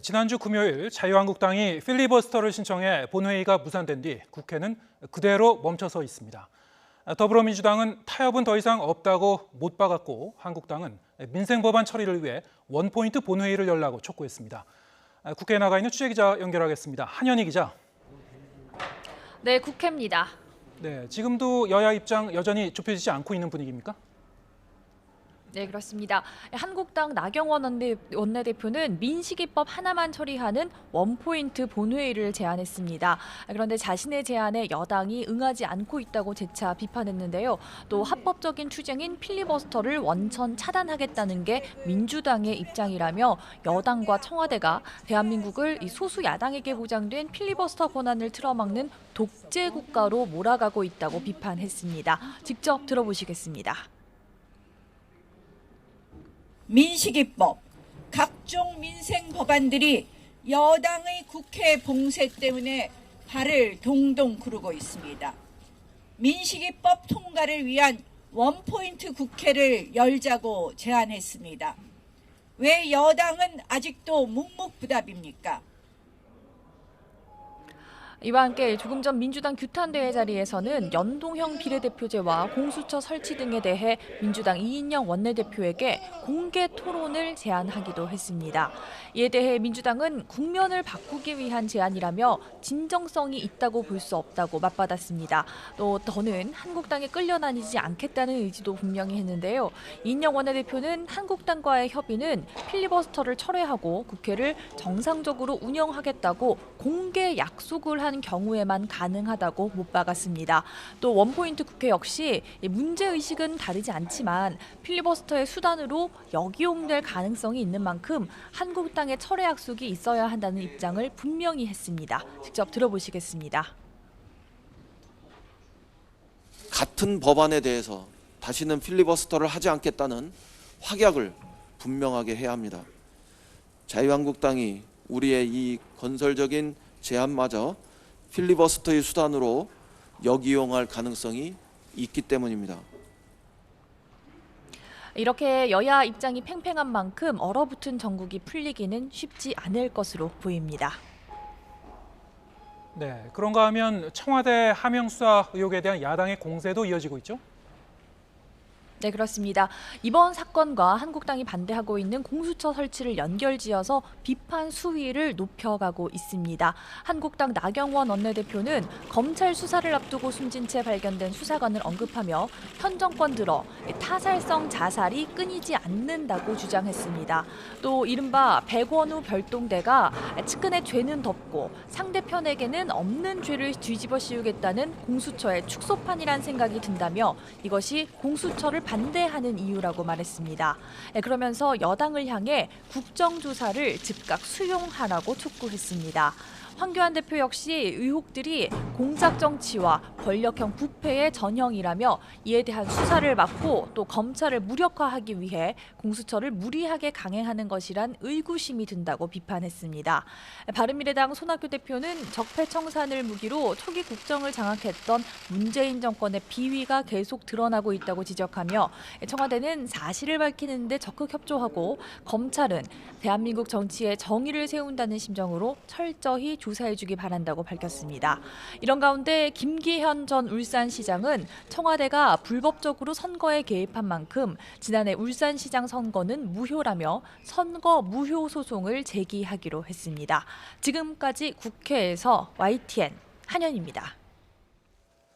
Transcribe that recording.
지난주 금요일 자유한국당이 필리버스터를 신청해 본회의가 무산된 뒤 국회는 그대로 멈춰서 있습니다. 더불어민주당은 타협은 더 이상 없다고 못 박았고 한국당은 민생 법안 처리를 위해 원포인트 본회의를 열라고 촉구했습니다. 국회에 나가 있는 취재기자 연결하겠습니다. 한현희 기자. 네, 국회입니다. 네, 지금도 여야 입장 여전히 좁혀지지 않고 있는 분위기입니까? 네, 그렇습니다. 한국당 나경원 원내대표는 민식이법 하나만 처리하는 원포인트 본회의를 제안했습니다. 그런데 자신의 제안에 여당이 응하지 않고 있다고 재차 비판했는데요. 또 합법적인 투쟁인 필리버스터를 원천 차단하겠다는 게 민주당의 입장이라며 여당과 청와대가 대한민국을 소수 야당에게 보장된 필리버스터 권한을 틀어막는 독재 국가로 몰아가고 있다고 비판했습니다. 직접 들어보시겠습니다. 민식이법, 각종 민생 법안들이 여당의 국회 봉쇄 때문에 발을 동동 구르고 있습니다. 민식이법 통과를 위한 원포인트 국회를 열자고 제안했습니다. 왜 여당은 아직도 묵묵부답입니까? 이와 함께 조금 전 민주당 규탄대회 자리에서는 연동형 비례대표제와 공수처 설치 등에 대해 민주당 이인영 원내대표에게 공개 토론을 제안하기도 했습니다. 이에 대해 민주당은 국면을 바꾸기 위한 제안이라며 진정성이 있다고 볼 수 없다고 맞받았습니다. 또 더는 한국당에 끌려다니지 않겠다는 의지도 분명히 했는데요. 이인영 원내대표는 한국당과의 협의는 필리버스터를 철회하고 국회를 정상적으로 운영하겠다고 공개 약속을 한 경우에만 가능하다고 못 박았습니다. 또 원포인트 국회 역시 문제의식은 다르지 않지만 필리버스터의 수단으로 역이용될 가능성이 있는 만큼 한국당의 철회 약속이 있어야 한다는 입장을 분명히 했습니다. 직접 들어보시겠습니다. 같은 법안에 대해서 다시는 필리버스터를 하지 않겠다는 확약을 분명하게 해야 합니다. 자유한국당이 우리의 이 건설적인 제안마저 필리버스터의 수단으로 역이용할 가능성이 있기 때문입니다. 이렇게 여야 입장이 팽팽한 만큼 얼어붙은 정국이 풀리기는 쉽지 않을 것으로 보입니다. 네, 그런가 하면 청와대 하명 수사 의혹에 대한 야당의 공세도 이어지고 있죠? 네, 그렇습니다. 이번 사건과 한국당이 반대하고 있는 공수처 설치를 연결지어서 비판 수위를 높여가고 있습니다. 한국당 나경원 원내대표는 검찰 수사를 앞두고 숨진 채 발견된 수사관을 언급하며 현 정권 들어 타살성 자살이 끊이지 않는다고 주장했습니다. 또 이른바 백원우 별동대가 측근의 죄는 덮고 상대편에게는 없는 죄를 뒤집어 씌우겠다는 공수처의 축소판이란 생각이 든다며 이것이 공수처를 반대하는 이유라고 말했습니다. 그러면서 여당을 향해 국정조사를 즉각 수용하라고 촉구했습니다. 황교안 대표 역시 의혹들이 공작정치와 권력형 부패의 전형이라며 이에 대한 수사를 막고 또 검찰을 무력화하기 위해 공수처를 무리하게 강행하는 것이란 의구심이 든다고 비판했습니다. 바른미래당 손학규 대표는 적폐청산을 무기로 초기 국정을 장악했던 문재인 정권의 비위가 계속 드러나고 있다고 지적하며 청와대는 사실을 밝히는 데 적극 협조하고 검찰은 대한민국 정치에 정의를 세운다는 심정으로 철저히 조사해주기 바란다고 밝혔습니다. 이런 가운데 김기현 전 울산시장은 청와대가 불법적으로 선거에 개입한 만큼 지난해 울산시장 선거는 무효라며 선거 무효 소송을 제기하기로 했습니다. 지금까지 국회에서 YTN 한현입니다.